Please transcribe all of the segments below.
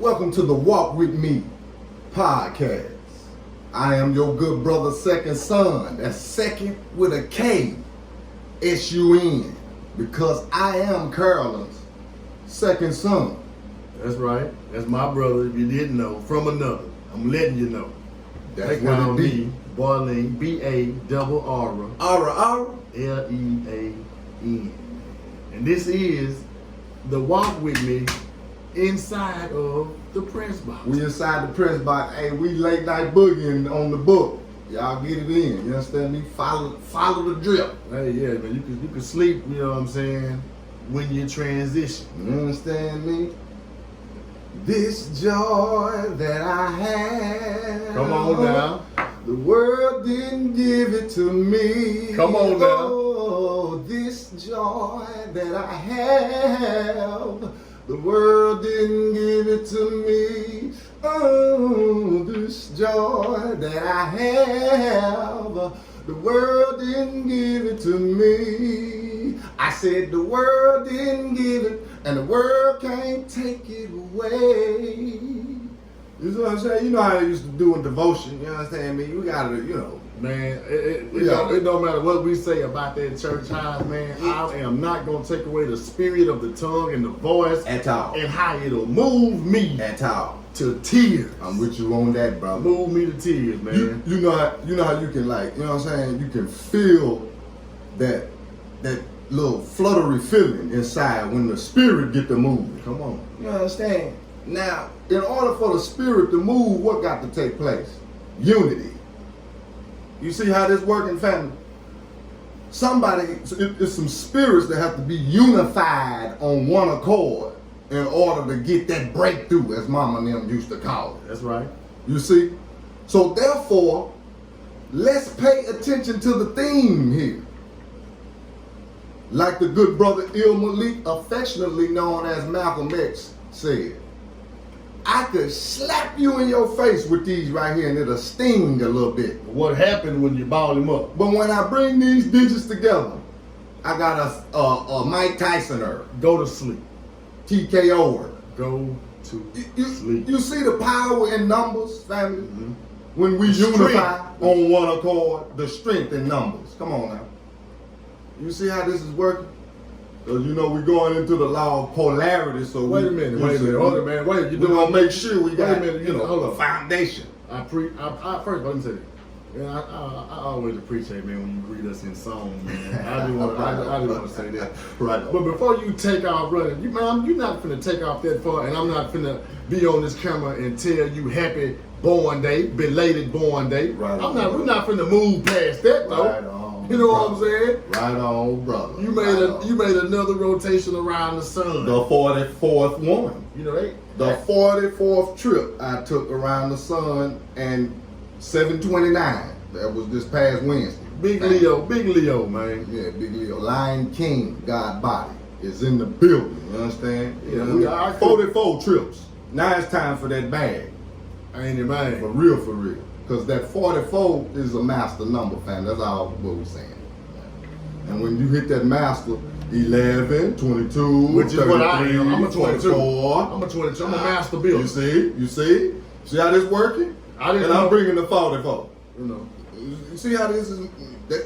Welcome to the Walk With Me podcast. I am your good brother, Sekond Sun. That's second with a K, S-U-N, because I am Carolyn's second son. That's right. That's my brother, if you didn't know, from another. I'm letting you know. That's they what call it be. me Barrlean, B-A-R-R, L-E-A-N. And this is the Walk With Me inside of the press box. We inside the press box. Hey, we late night boogieing on the book. Y'all get it in. You understand me? Follow the drip. Hey, yeah, man, you can sleep, you know what I'm saying, when you transition. You understand me? This joy that I have. Come on now. The world didn't give it to me. Come on now. Oh, this joy that I have. The world didn't give it to me. Oh, this joy that I have. The world didn't give it to me. I said the world didn't give it, and the world can't take it away. You know what I'm saying? You know how I used to do in devotion. You understand me? We gotta, Man, it don't matter what we say about that church house, man. I am not going to take away the spirit of the tongue and the voice. At all. And how it'll move me. At all. To tears. I'm with you on that, brother. Move me to tears, man. You know how you can, like, you know what I'm saying? You can feel that little fluttery feeling inside when the spirit get to moving. Come on. You understand? Now, in order for the spirit to move, what got to take place? Unity. You see how this working, family? It's some spirits that have to be unified on one accord in order to get that breakthrough, as Mama and them used to call it. That's right. You see? So therefore, let's pay attention to the theme here. Like the good brother Il Malik, affectionately known as Malcolm X, said, I could slap you in your face with these right here and it'll sting a little bit. What happened when you balled him up? But when I bring these digits together, I got a Mike Tysoner. Go to sleep. TKO'er. Go to sleep. You see the power in numbers, family? Mm-hmm. When we The unify strength. on one accord, the strength in numbers. Come on now. You see how this is working? Because we're going into the law of polarity, so Wait a minute, hold on, man. Wait, we're going to make sure we got, hold a on. foundation. First, let me say this. Yeah, I always appreciate, man, when you read us in song, man. I just want to say that. Right. But before you take off running, you're not finna take off that far, and I'm not finna be on this camera and tell you happy born day, belated born day. Right. We're not finna move past that though. Right on. You know what I'm saying? Right on, brother. You made another rotation around the sun. The 44th one. The 44th trip I took around the sun, and 729. That was this past Wednesday. Big Leo, man. Yeah, Big Leo. Lion King, God body, is in the building. You understand? Yeah, 44 trips. Now it's time for that bag. Ain't it, man? For real. Because that 44 is a master number, fam. That's all what we're saying. And when you hit that master, 11, 22, which is 33, what I am. I'm a 22. 24. I'm a 22. I'm a master builder. You see? See how this working? I'm bringing the 44. You see how this is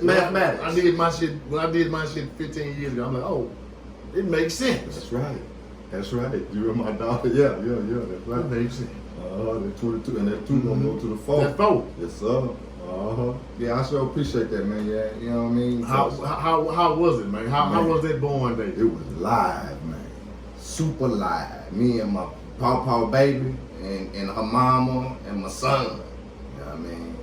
mathematics? I did my shit when I did my shit 15 years ago. I'm like, oh, it makes sense. That's right. You and my daughter, yeah, that's right. It makes sense. That 22 and that 2 gonna go to the 4. That 4. Yes, sir. Yeah, I sure appreciate that, man. Yeah, you know what I mean. How was it, man? How was that born day? It was live, man. Super live. Me and my pawpaw baby and her mama and my son. You know what I mean?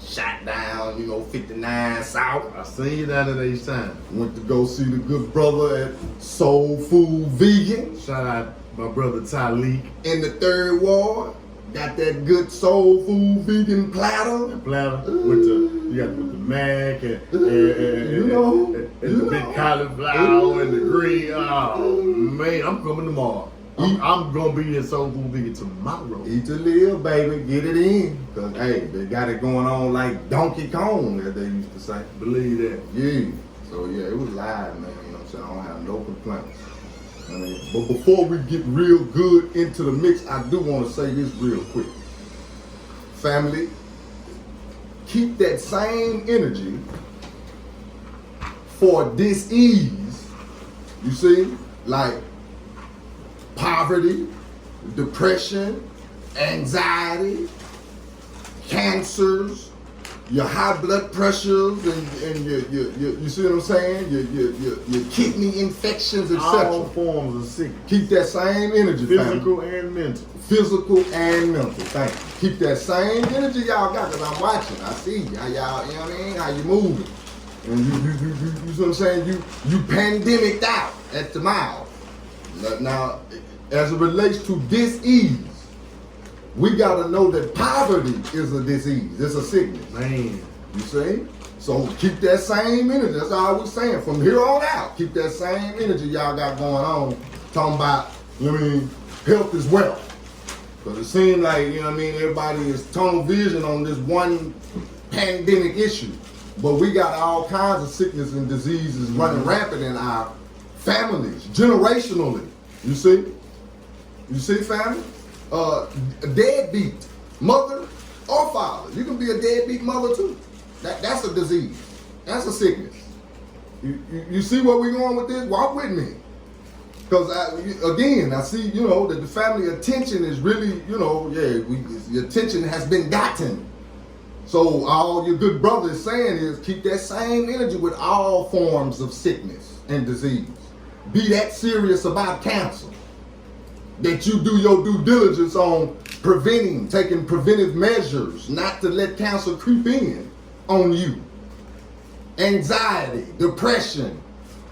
Shot down, 59 South. I seen you down at each time. Went to go see the good brother at Soul Food Vegan. Shout out my brother Tyleek. In the 3rd Ward. Got that good Soul Food Vegan platter. The platter with the mac and the big cauliflower and the green. Oh man, I'm coming tomorrow. I'm gonna be at Soul Food Vegan tomorrow. Eat to live, baby. Get it in. Cause hey, they got it going on like Donkey Kong, as they used to say. Believe that. Yeah. So yeah, it was live, man. You know what I'm saying? I don't have no complaints. I mean, but before we get real good into the mix, I do want to say this real quick. Family, keep that same energy for dis-ease. You see, like poverty, depression, anxiety, cancers, your high blood pressures, and you see what I'm saying? Your kidney infections, etc. All forms of sickness. Keep that same energy, Physical family. and mental. Physical and mental. Thank you. Keep that same energy y'all got, because I'm watching. I see how y'all, you know what I mean? How you moving. And you see what I'm saying? You pandemicked out at the mouth. Now, as it relates to dis-ease, we got to know that poverty is a disease. It's a sickness. Man. You see? So keep that same energy. That's all we're saying. From here on out, keep that same energy y'all got going on. Talking about, you know what I mean, health is wealth. Because it seems like, you know what I mean, everybody is tunnel vision on this one pandemic issue. But we got all kinds of sickness and diseases running rampant in our families, generationally. You see? You see, family? A deadbeat mother or father. You can be a deadbeat mother too. That's a disease. That's a sickness. You see where we're going with this? Walk with me. Because again, I see, you know, that the family attention is really, you know, the attention has been gotten. So all your good brother is saying is keep that same energy with all forms of sickness and disease. Be that serious about cancer. That you do your due diligence on taking preventive measures, not to let cancer creep in on you. Anxiety, depression,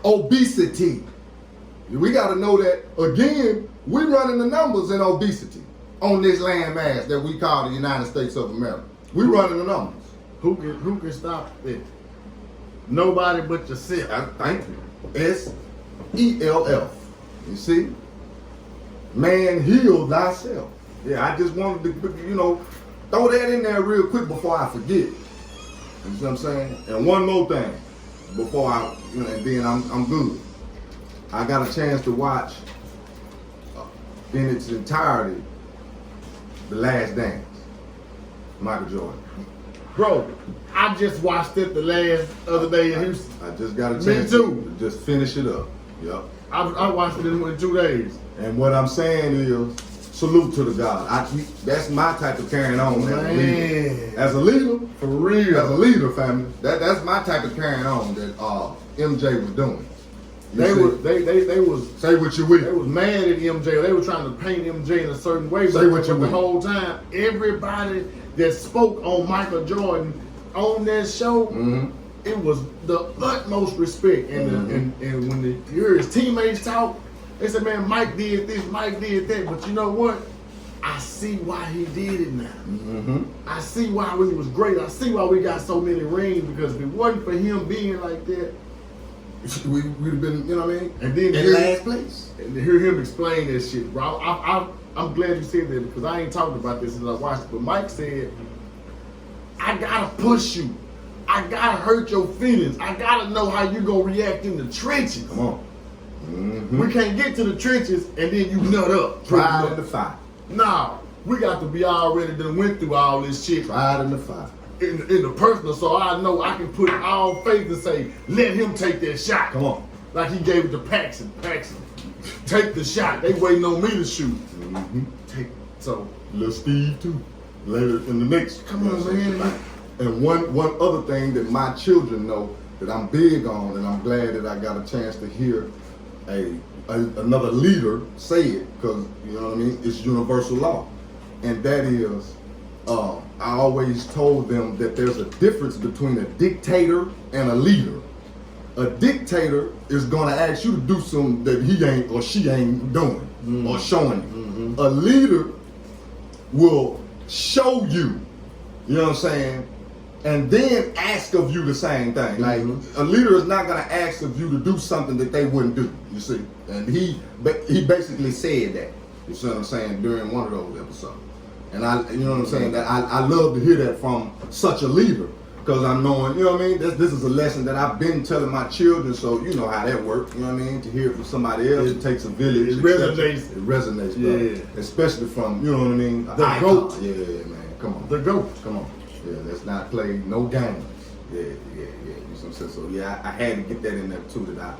obesity. We got to know that, again, we're running the numbers in obesity on this landmass that we call the United States of America. We're running the numbers. Who can stop it? Nobody but yourself. Thank you. S-E-L-F. You see? Man, heal thyself. Yeah, I just wanted to, you know, throw that in there real quick before I forget. You see what I'm saying? And one more thing before and then I'm good. I got a chance to watch in its entirety The Last Dance, Michael Jordan. Bro, I just watched it the other day in Houston. I just got a chance to just finish it up. Yep. I watched it in 2 days. And what I'm saying is, salute to the God. That's my type of carrying on as a leader. As a leader, for real. As a leader, family. That's my type of carrying on that MJ was doing. They was say what you will. They was mad at MJ. They were trying to paint MJ in a certain way. Say what you will. The whole time, everybody that spoke on Michael Jordan on that show, it was the utmost respect. And and when you hear his teammates talk, they said, "Man, Mike did this, Mike did that." But you know what? I see why he did it now. I see why he was great. I see why we got so many rings, because if it wasn't for him being like that, we'd have been, you know what I mean? And then in last place. And to hear him explain that shit, bro. I'm glad you said that, because I ain't talked about this since I watched it. But Mike said, I gotta push you. I gotta hurt your feelings. I gotta know how you gonna react in the trenches. Come on. We can't get to the trenches and then you nut up. Tried in the fire. Nah, we got to be already done went through all this shit. Tried in the fire. In the personal, so I know I can put all faith and say, let him take that shot. Come on. Like he gave it to Paxson. Take the shot. They waiting on me to shoot. So Lil Steve too. Later in the mix. Come on, man. And one other thing that my children know that I'm big on, and I'm glad that I got a chance to hear another leader say it, because you know what I mean, it's universal law. And that is, I always told them that there's a difference between a dictator and a leader. A dictator is gonna ask you to do something that he ain't or she ain't doing or showing you. A leader will show you, you know what I'm saying, and then ask of you the same thing. Like, a leader is not gonna ask of you to do something that they wouldn't do, you see. And he basically said that, you see what I'm saying, during one of those episodes. And you know what I'm saying, that I love to hear that from such a leader. Because I'm knowing, you know what I mean? This is a lesson that I've been telling my children, so you know how that works, you know what I mean? To hear it from somebody else, it takes a village. It resonates. It resonates, brother. Yeah. Especially from, you know what I mean? The GOAT. Yeah, man, come on. The GOAT. Come on. Yeah, let's not play no games. Yeah. You know what I'm saying? So yeah, I had to get that in there too, that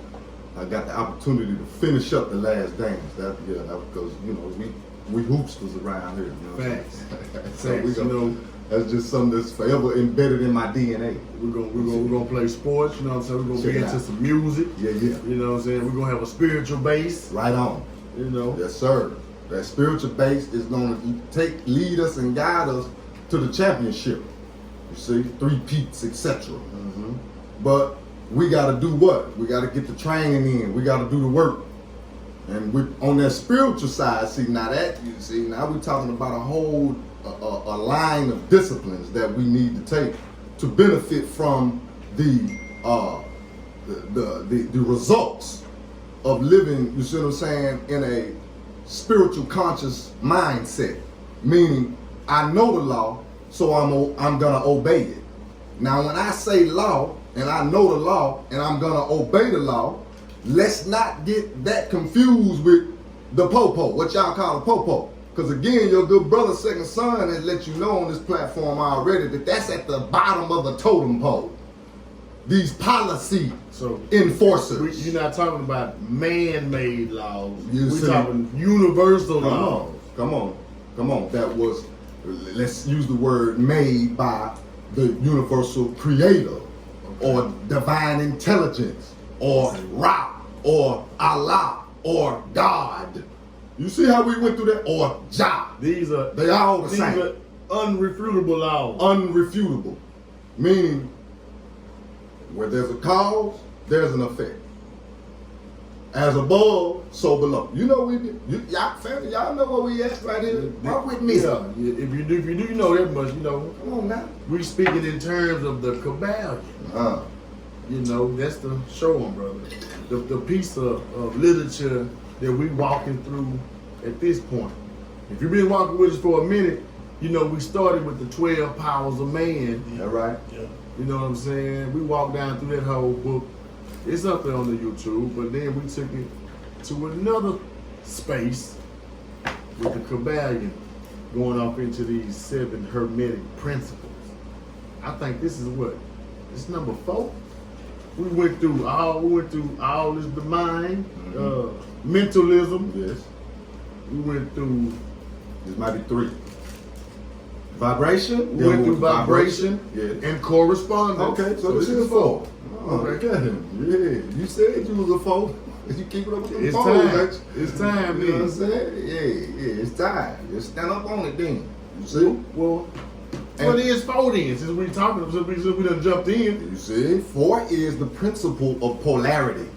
I got the opportunity to finish up the last dance. That because, you know, we hoopsters around here, you know what I'm saying? So we gonna, that's just something that's forever embedded in my DNA. We're gonna play sports, you know what I'm saying? We're gonna get into some music. Yeah. You know what I'm saying? We're gonna have a spiritual base. Right on. You know? Yes, sir. That spiritual base is gonna lead us and guide us to the championship. You see, 3 peats, etc. But we gotta do what? We gotta get the training in. We gotta do the work. And we on that spiritual side, now we're talking about a whole a line of disciplines that we need to take to benefit from the results of living, you see what I'm saying, in a spiritual conscious mindset. Meaning, I know the law, so I'm gonna obey it. Now, when I say law, and I know the law, and I'm gonna obey the law, let's not get that confused with the popo, what y'all call a popo. Because again, your good brother Sekond Sun has let you know on this platform already that that's at the bottom of the totem pole. These policy enforcers. You're not talking about man-made laws. We're talking universal laws. Come on. That was, let's use the word made by the universal creator, or divine intelligence, or Ra, or Allah, or God. You see how we went through that? Or Jah. They all the same. These are unrefutable laws. Unrefutable. Meaning, where there's a cause, there's an effect. As above, so below. You know y'all family, y'all know where we at right here. Walk with me. Yeah. If you do, you know that much. You know. Come on now. We speaking in terms of the Kybalion. You know, that's the show 'em, brother. The piece of literature that we walking through at this point. If you've been walking with us for a minute, you know we started with the 12 powers of man. Yeah, right. Yeah. You know what I'm saying? We walked down through that whole book. It's up there on the YouTube, but then we took it to another space with the Kybalion going off into these 7 hermetic principles. I think this is what? It's number 4. We went through all this, the mind, mentalism. Yes. We went through. This might be 3. Vibration. We went through vibration Yeah. and correspondence. Okay, so this is 4. Okay. Yeah. You said you was a 4. You keep it up with the 4. Time. It's time. You know what I'm saying? Yeah. It's time. Just stand up on it then. You see? Well. What is 4 then? Since we done jumped in. You see, 4 is the principle of polarity.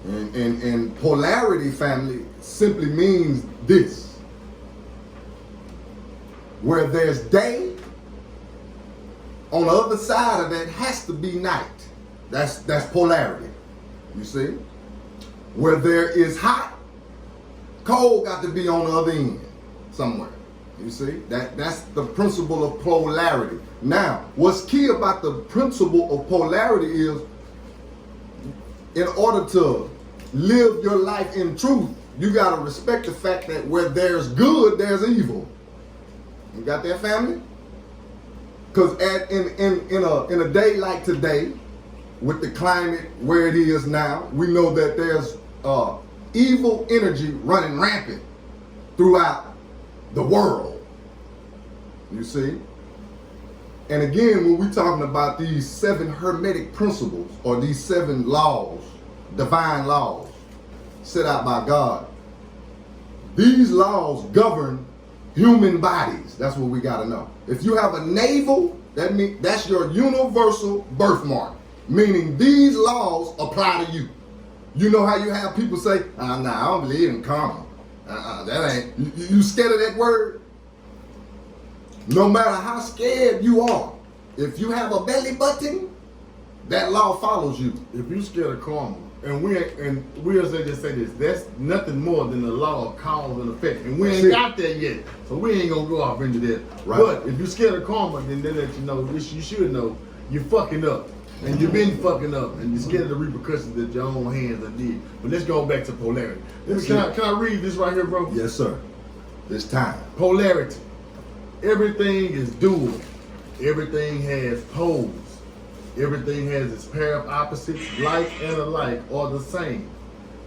And polarity, family, simply means this. Where there's day, on the other side of that has to be night. That's polarity. You see? Where there is hot, cold got to be on the other end somewhere. You see, that's the principle of polarity. Now, what's key about the principle of polarity is, in order to live your life in truth, you gotta respect the fact that where there's good, there's evil. You got that, family? Because in a day like today, with the climate where it is now, we know that there's evil energy running rampant throughout the world. You see? And again, when we're talking about these 7 hermetic principles, or these 7 laws, divine laws, set out by God, these laws govern human bodies. That's what we got to know. If you have a navel, that means that's your universal birthmark, meaning these laws apply to you. You know how you have people say, nah, I don't believe in karma. That ain't, you scared of that word? No matter how scared you are, if you have a belly button, that law follows you. If you scared of karma, and we'll just say this, that's nothing more than the law of cause and effect. And we ain't got there yet. So we ain't gonna go off into that. Right. But if you're scared of karma, then they let you know, you should know you're fucking up. And you've been fucking up, and you're scared of the repercussions that your own hands have did. But let's go back to polarity. Can I read this right here, bro? Yes, sir. It's time. Polarity. Everything is dual. Everything has poles. Everything has its pair of opposites. Like and alike are the same.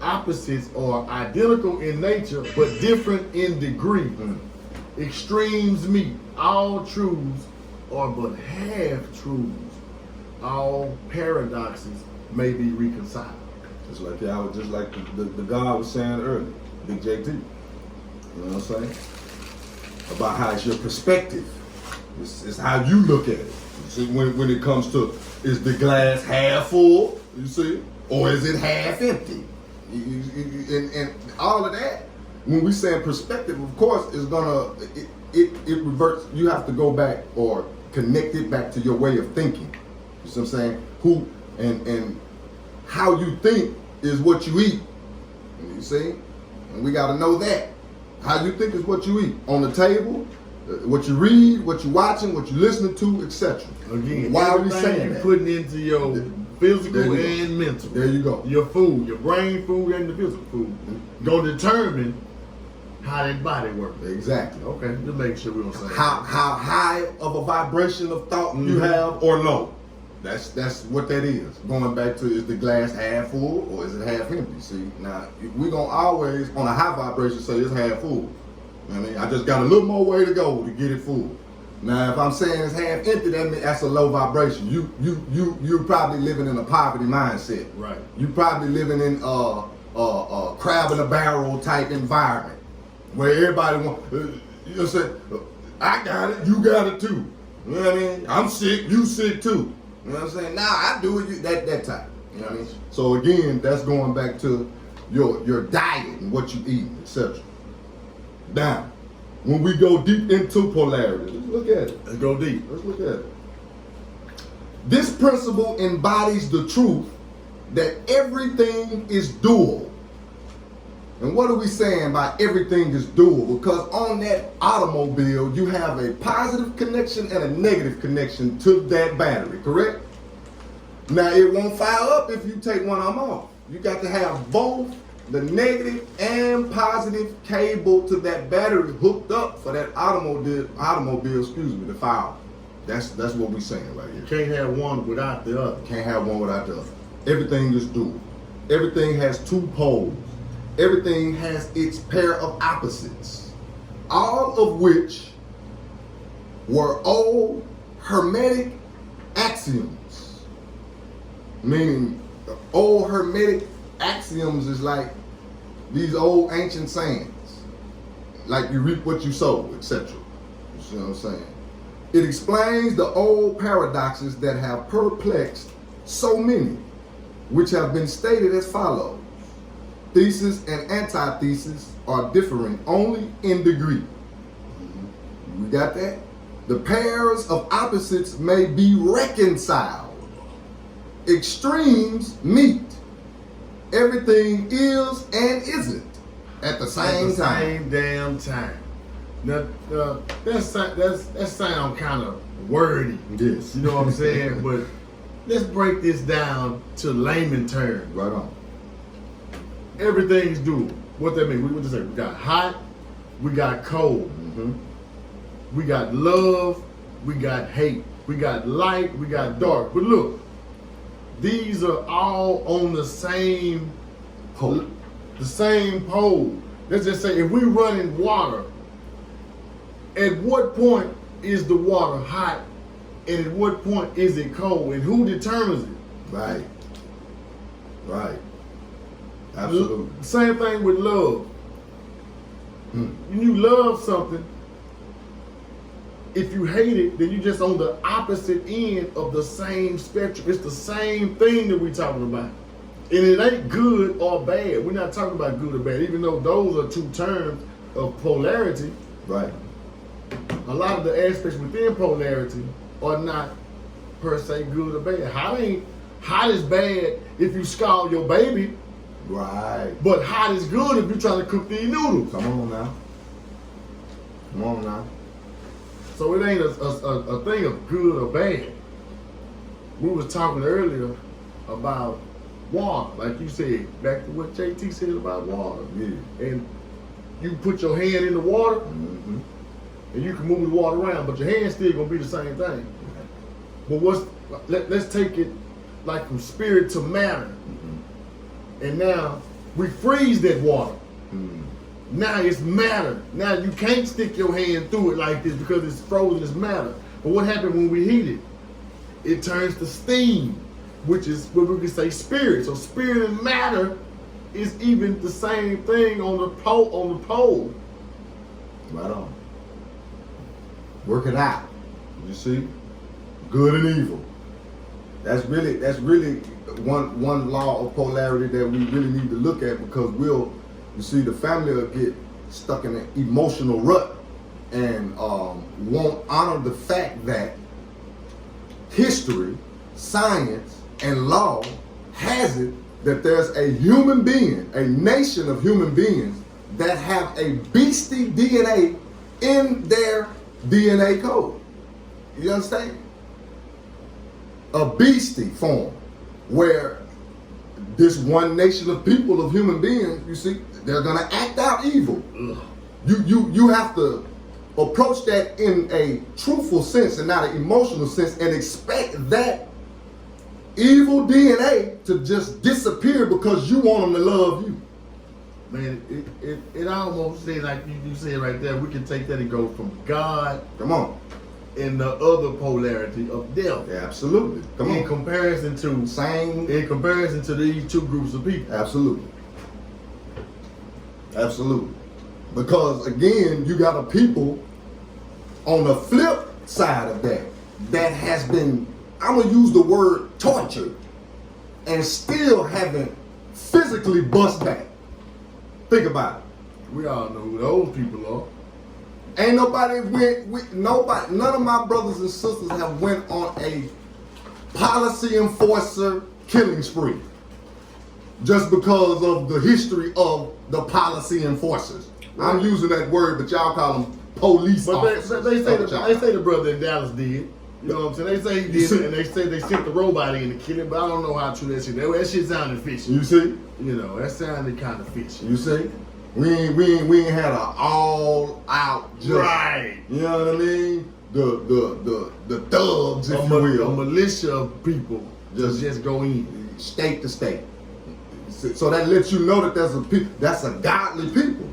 Opposites are identical in nature, but different in degree. Extremes meet. All truths are but half truths. All paradoxes may be reconciled. Just like the God was saying earlier, Big JT. You know what I'm saying? About how it's your perspective. It's how you look at it. You see, when it comes to, is the glass half full, you see, or is it half empty? And all of that, when we say perspective, of course, is gonna, it reverts. You have to go back or connect it back to your way of thinking. You see what I'm saying? Who and how you think is what you eat. You see? And we got to know that. How you think is what you eat. On the table, what you read, what you watching, what you listening to, etc. Again, why are we saying that? Putting into your physical and mental. There you go. Your food, your brain food and the physical food, gonna determine how that body works. Exactly. Okay, just making sure we don't say how high of a vibration of thought you have or low. That's what that is. Going back to, is the glass half full or is it half empty? See, now we're gonna always on a high vibration say it's half full. I mean, I just got a little more way to go to get it full. Now, if I'm saying it's half empty, that means that's a low vibration. You're probably living in a poverty mindset. Right. You probably living in a crab in a barrel type environment where everybody want. You know, say, I got it, you got it too. You know what I mean? I'm sick, you sick too. You know what I'm saying? Nah, I do it. That type. You know what I mean? So again, that's going back to your diet and what you eat, etc. Now, when we go deep into polarity, let's look at it. Let's go deep. Let's look at it. This principle embodies the truth that everything is dual. And what are we saying by everything is dual? Because on that automobile, you have a positive connection and a negative connection to that battery, correct? Now, it won't fire up if you take one of them off. You got to have both the negative and positive cable to that battery hooked up for that automobile, to fire. That's what we're saying right here. You can't have one without the other. Can't have one without the other. Everything is dual. Everything has two poles. Everything has its pair of opposites, all of which were old Hermetic axioms. Meaning, the old Hermetic axioms is like these old ancient sayings, like you reap what you sow, etc. You see what I'm saying? It explains the old paradoxes that have perplexed so many, which have been stated as follows. Thesis and antithesis are differing only in degree. We got that? The pairs of opposites may be reconciled. Extremes meet. Everything is and isn't at the same time. Same damn time. Now, that sound kind of wordy. Yes. You know what I'm saying? But let's break this down to layman terms. Right on. Everything's dual. What that mean? What does that say? We got hot, we got cold. We got love, we got hate. We got light, we got dark. But look, these are all on the same Pole. The same pole. Let's just say if we run in water, at what point is the water hot and at what point is it cold? And who determines it? Right. Right. Absolutely. Same thing with love. When you love something, if you hate it, then you're just on the opposite end of the same spectrum. It's the same thing that we're talking about. And it ain't good or bad. We're not talking about good or bad, even though those are two terms of polarity. Right. A lot of the aspects within polarity are not per se good or bad. Hot is bad if you scald your baby. Right. But hot is good if you're trying to cook these noodles. Come on now. Come on now. So it ain't a thing of good or bad. we was talking earlier about water, like you said, back to what JT said about water. Yeah. And you put your hand in the water, Mm-hmm. and you can move the water around, but your hand's still gonna be the same thing. But let's take it like from spirit to matter. Mm-hmm. And now we freeze that water. Mm-hmm. Now it's matter. Now you can't stick your hand through it like this because it's frozen as matter. But what happened when we heat it? It turns to steam, which is what we can say spirit. So spirit and matter is even the same thing on the pole. Right on. Work it out. You see? Good and evil. That's really one law of polarity that we really need to look at, because you see, the family will get stuck in an emotional rut and won't honor the fact that history, science, and law has it that there's a human being, a nation of human beings that have a beastie DNA in their DNA code. You understand? A beastie form, where this one nation of people, of human beings, you see, they're gonna act out evil. You have to approach that in a truthful sense and not an emotional sense, and expect that evil DNA to just disappear because you want them to love you. Man, it almost seems like you said right there, we can take that and go from God, Come on. and the other polarity of death. Yeah, absolutely. Come In on. comparison to Same. in comparison to these two groups of people. Absolutely. Absolutely. Because again, you got a people on the flip side of that has been, I'm gonna use the word tortured, and still haven't physically bust back. Think about it. We all know who those people are. Ain't nobody none of my brothers and sisters have went on a policy enforcer killing spree just because of the history of the policy enforcers. I'm using that word, but y'all call them police But officers. they say the brother in Dallas did. You know what I'm saying? They say he did it, and they say they sent the robot in to kill him, but I don't know how true that shit. That shit sounded fishy. You see? You know, that sounded kind of fishy. You see? We ain't had an all out just, Right. You know what I mean? The thugs, if you A will, militia of people just go in. state to state. So that lets you know that that's a godly people.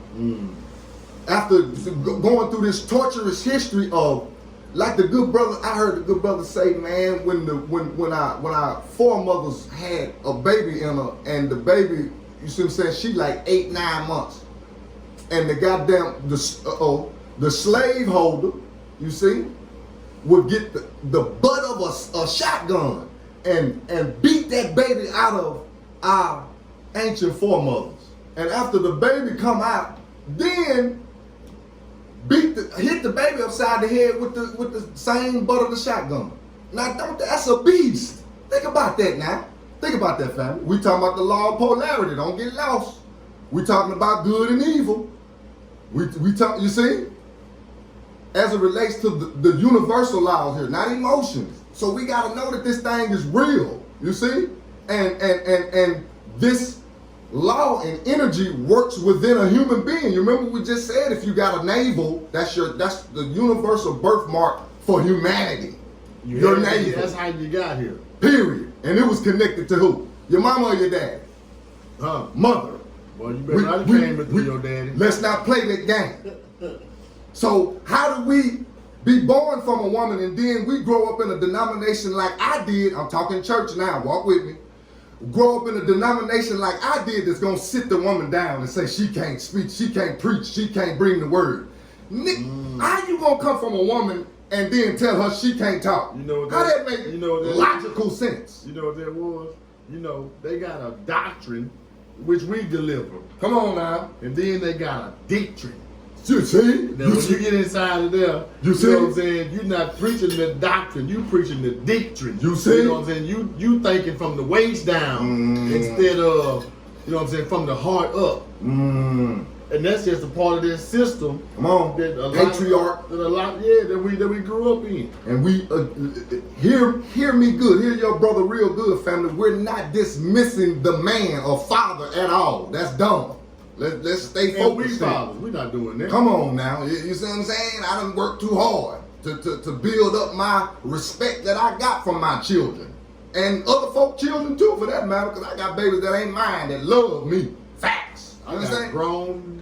After going through this torturous history of, like the good brother, I heard the good brother say, man, when our foremothers had a baby in her, and the baby, you see what I'm saying, she like 8-9 months. And the goddamn, the slave holder, you see, would get the butt of a shotgun and beat that baby out of our ancient foremothers. And after the baby come out, then hit the baby upside the head with the same butt of the shotgun. Now that's a beast. Think about that now. Think about that, family. We talking about the law of polarity. Don't get lost. We talking about good and evil. We talk, you see, as it relates to the universal laws here, not emotions. So we got to know that this thing is real. You see, and this law and energy works within a human being. You remember we just said, if you got a navel, that's the universal birthmark for humanity. Your navel. That's how you got here. Period. And it was connected to who? Your mama or your dad? Huh? Mother. Well, you better not came into your daddy. Let's not play that game. So how do we be born from a woman and then we grow up in a denomination like I did? I'm talking church now, walk with me. Grow up in a denomination like I did that's gonna sit the woman down and say she can't speak, she can't preach, she can't bring the word. How you gonna come from a woman and then tell her she can't talk? You know what how that- that make you know what that- logical sense? You know what that was? You know, they got a doctrine which we deliver. Come on now. And then they got a doctrine. You see? Now, when you get inside of there, You see? know what I'm saying? You're not preaching the doctrine, you preaching the doctrine. You see? You know what I'm saying? You thinking from the waist down instead of, you know what I'm saying, from the heart up. And that's just a part of this system. Come on, That a patriarch. that we grew up in. And we hear me good. Hear your brother real good, family. We're not dismissing the man or father at all. That's dumb. Let's stay And we focused. fathers, we're not doing that. Come on now. You see what I'm saying? I done worked too hard to build up my respect that I got from my children. And other folk children too, for that matter, because I got babies that ain't mine that love me. Facts. You I understand? got grown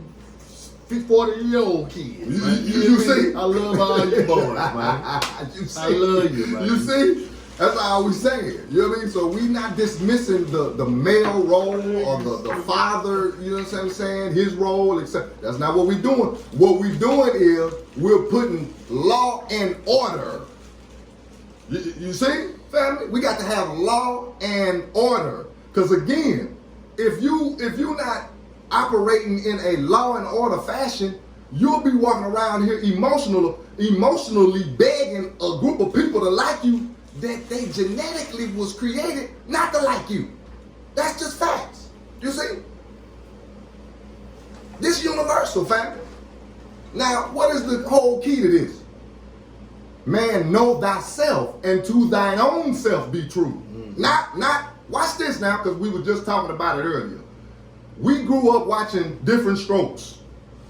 40-year-old kids. Man. You see? I love all you boys, man. You see? I love you, man. You see? That's how we say it. You know what I mean? So we not dismissing the male role or the father, you know what I'm saying, his role, except that's not what we're doing. What we're doing is we're putting law and order. You see, family? We got to have law and order. Because again, if you're not operating in a law and order fashion, you'll be walking around here emotionally begging a group of people to like you that they genetically was created not to like you. That's just facts. You see? This universal, family. Now, what is the whole key to this? Man, know thyself, and to thine own self be true. Not, watch this now, because we were just talking about it earlier. We grew up watching Different Strokes.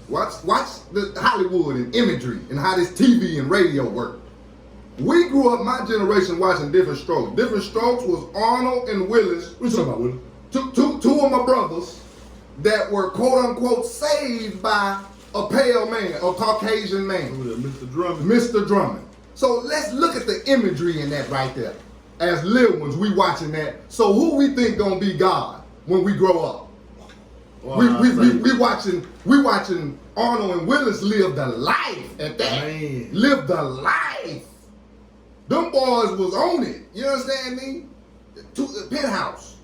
Watch the Hollywood and imagery and how this TV and radio work. We grew up, my generation, watching Different Strokes. Different Strokes was Arnold and Willis. What you talking about, Willis? Two of my brothers that were quote unquote saved by a pale man, a Caucasian man. Mr. Drummond. Mr. Drummond. So let's look at the imagery in that right there. As little ones, we watching that. So who we think gonna be God when we grow up? Well, we watching Arnold and Willis live the life at that. Man. Live the life. Them boys was on it. You understand me? To the penthouse.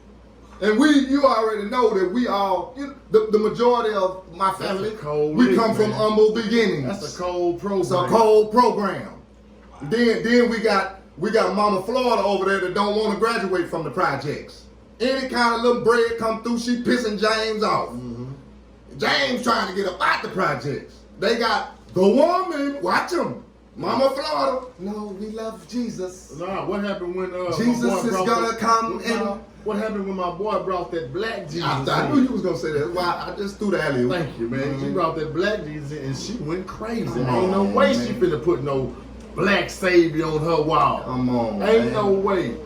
And you already know that we all, the majority of my family, we come from humble beginnings. That's a cold program. It's a cold program. Then we got Mama Florida over there that don't want to graduate from the projects. Any kind of little bread come through, she pissing James off. James trying to get up out the projects. They got the woman, watch them. Mama Florida. No, we love Jesus. Nah, what happened when Jesus is gonna come in. What happened when my boy brought that black Jesus? I knew you was gonna say that. That's why I just threw the alley. Thank you, man. She brought that black Jesus in and she went crazy. Come Ain't no on, way man. she finna put no black savior on her wall. Come on, Ain't man. no way.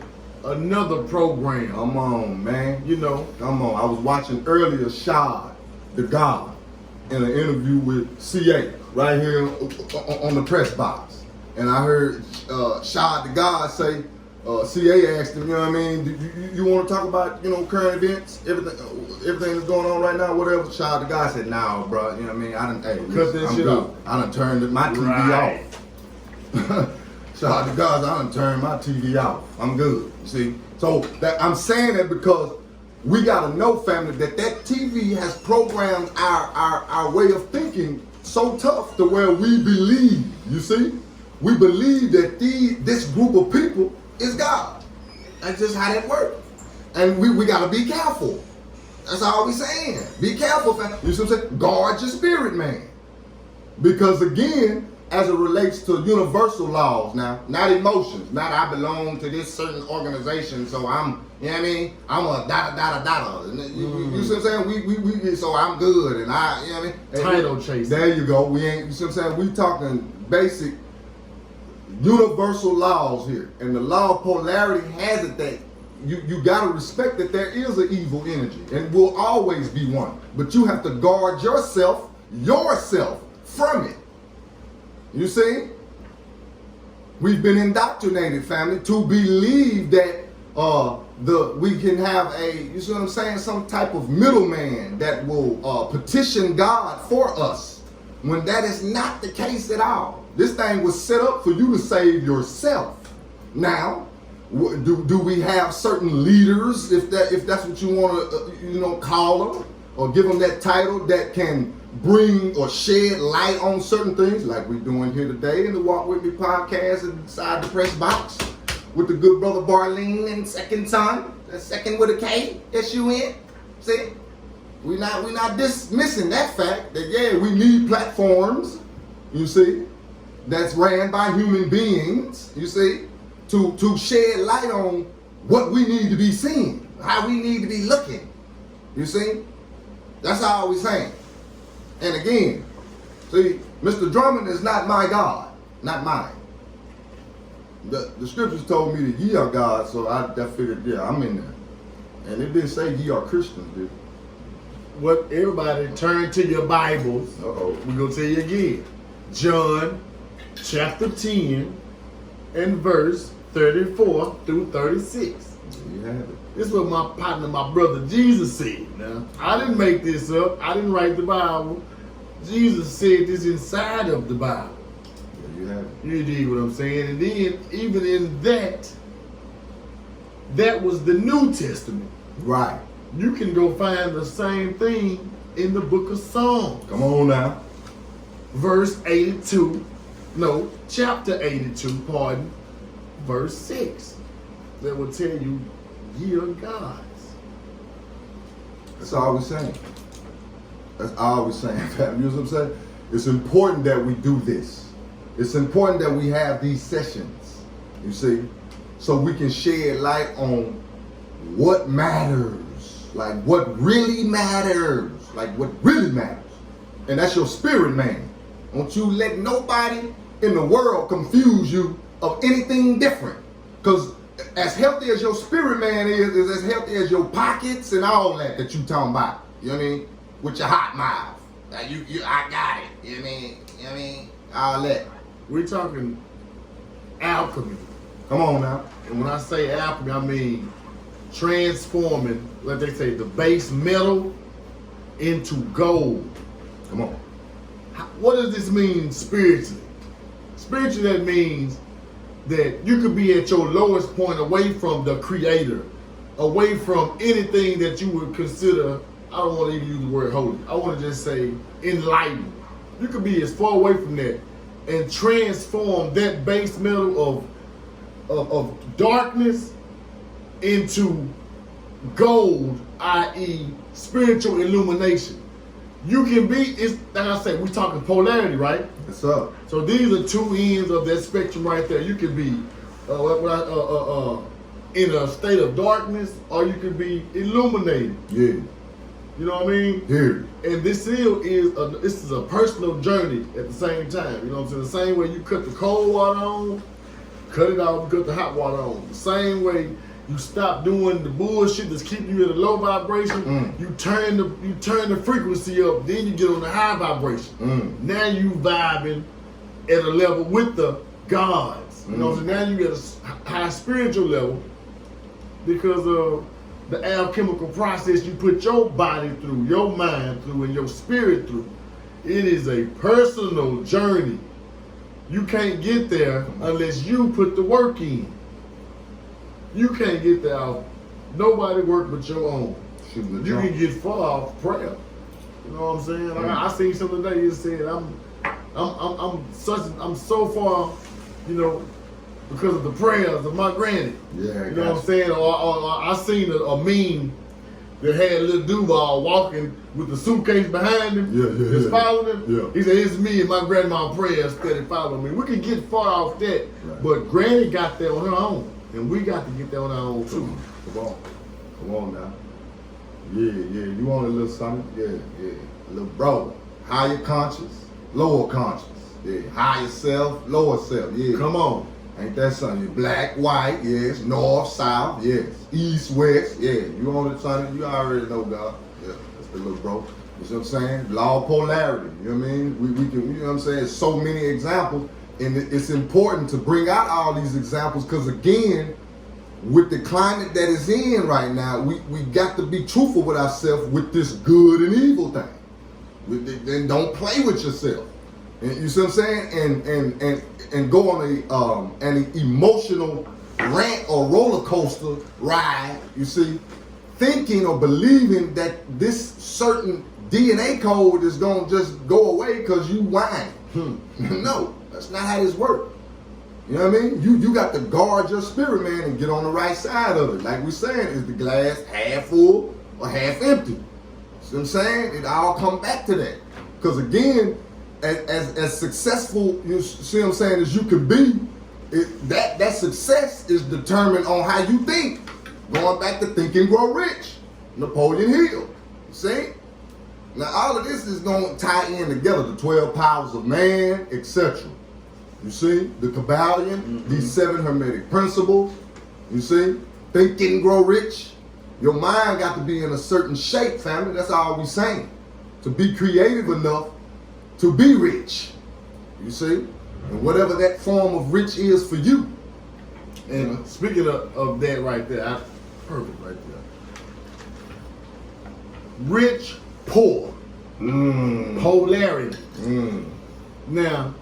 Another program. Come on, man. You know. Come on. I was watching earlier Shad, the God, in an interview with CA right here on the press box. And I heard Shad, the God, say, CA asked him, you know what I mean, you want to talk about, current events, everything that's going on right now, whatever. Shad, the God, said, nah, bro, you know what I mean, Cut that shit off. I done turned my TV off. Shad, the God, I done turned my TV off. I'm good, you see. So I'm saying that because we got to know, family, that TV has programmed our way of thinking so tough to where we believe, you see? We believe that this group of people is God. That's just how that works. And we got to be careful. That's all we saying. Be careful, fam. You see what I'm saying? Guard your spirit, man. Because again, as it relates to universal laws now, not emotions, not I belong to this certain organization, so I'm, you know what I mean? I'm a da-da-da-da-da. You see what I'm saying? We so I'm good, and I, you know what I mean? Title chasing. There you go. We ain't, you see what I'm saying? We talking basic universal laws here. And the law of polarity has it that you got to respect that there is an evil energy and will always be one. But you have to guard yourself from it. You see? We've been indoctrinated, family, to believe that we can have you see what I'm saying, some type of middleman that will petition God for us, when that is not the case at all. This thing was set up for you to save yourself. Now, do we have certain leaders, if that's what you want to call them, or give them that title that can bring or shed light on certain things, like we're doing here today in the Walk With Me podcast inside the press box with the good brother Barrlean and Sekond Sun. That's second with a K, S-U-N. See? We're not dismissing that fact that, yeah, we need platforms, you see, that's ran by human beings, you see, to shed light on what we need to be seeing, how we need to be looking, you see. That's all we're saying. And again, see, Mr. Drummond is not my God, not mine. The scriptures told me that ye are God, so I figured, yeah, I'm in there. And it didn't say ye are Christians, did it? What, everybody turn to your Bibles. Uh-oh. We're going to tell you again. John chapter 10 and verse 34 through 36. You have it. This is what my partner, my brother Jesus said. Now, I didn't make this up. I didn't write the Bible. Jesus said this inside of the Bible. Yeah, you have it. You dig what I'm saying? And then, even in that was the New Testament. Right. You can go find the same thing in the book of Psalms. Come on now. Chapter 82, verse 6. That will tell you, ye are gods. That's all we're saying. That's all we're saying, fam. You know what I'm saying? It's important that we do this. It's important that we have these sessions, you see, so we can shed light on what matters. Like what really matters. And that's your spirit, man. Don't you let nobody in the world confuse you of anything different. Because as healthy as your spirit man is as healthy as your pockets and all that you talking about. You know what I mean? With your hot mouth. Like I got it. You know what I mean? All that. We're talking alchemy. Come on now. And when I say alchemy, I mean transforming, like they say, the base metal into gold. Come on. What does this mean spiritually? Spiritually, that means that you could be at your lowest point away from the Creator, away from anything that you would consider, I don't want to even use the word holy, I want to just say enlightened. You could be as far away from that and transform that base metal of darkness into gold, i.e. spiritual illumination. You can be, like I said, we're talking polarity, right? What's up? So these are two ends of that spectrum right there. You could be in a state of darkness, or you could be illuminated. Yeah. You know what I mean? Yeah. And this is a personal journey at the same time. You know what I'm saying? The same way you cut the cold water on, cut it off, cut the hot water on. The same way you stop doing the bullshit that's keeping you at a low vibration. You turn the frequency up, then you get on the high vibration. Now you vibing at a level with the gods. You know, so now you get a high spiritual level because of the alchemical process you put your body through, your mind through, and your spirit through. It is a personal journey. You can't get there unless you put the work in. You can't get there off nobody work but your own. You can get far off prayer. You know what I'm saying? Like I seen something today. It said I'm so far, you know, because of the prayers of my granny. Yeah, you know what I'm saying? Or I seen a meme that had a little Duval walking with the suitcase behind him. Just following him. Yeah. He said, "It's me and my grandma prayers steady following me." We can get far off that, but Granny got there on her own. And we got to get that on our own too. Come on now. Yeah. You want a little something? Yeah. A little bro. Higher conscious, lower conscious. Yeah. Higher self, lower self. Yeah. Come on. Ain't that something? Black, white, yes. North, south, yes. East, west, yeah. You want it, something? You already know, God. Yeah. That's the little bro. You see what I'm saying? Law of polarity. You know what I mean? We can, you know what I'm saying? So many examples. And it's important to bring out all these examples because, again, with the climate that is in right now, we got to be truthful with ourselves with this good and evil thing. Then don't play with yourself. And you see what I'm saying? And go on an emotional rant or roller coaster ride, you see, thinking or believing that this certain DNA code is going to just go away because you whine. No. That's not how this works. You know what I mean? You got to guard your spirit, man, and get on the right side of it. Like we're saying, is the glass half full or half empty? See what I'm saying? It all come back to that. Because again, as successful, you see what I'm saying, as you can be, that success is determined on how you think. Going back to Think and Grow Rich, Napoleon Hill. See? Now all of this is going to tie in together, the 12 powers of man, etc. You see? The Kybalion, these 7 hermetic principles. You see? Think and Grow Rich. Your mind got to be in a certain shape, family. That's all we saying. To be creative enough to be rich. You see? And whatever that form of rich is for you. And speaking of that right there, perfect right there. Rich, poor, polarity. Now,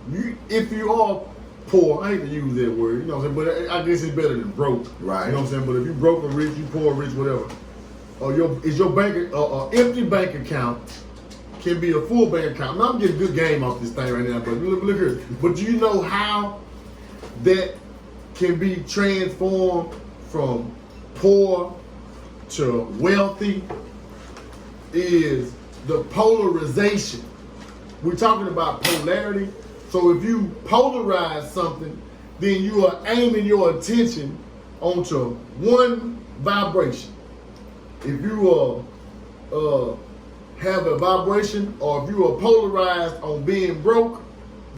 if you are poor, I hate to use that word, you know what I'm saying, but I guess it's better than broke. Right. You know what I'm saying? But if you broke or rich, you poor or rich, whatever. Or your bank, empty bank account can be a full bank account. Now I'm getting good game off this thing right now, but look here. But do you know how that can be transformed from poor to wealthy? Is the polarization. We're talking about polarity. So if you polarize something, then you are aiming your attention onto one vibration. If you have a vibration, or if you are polarized on being broke,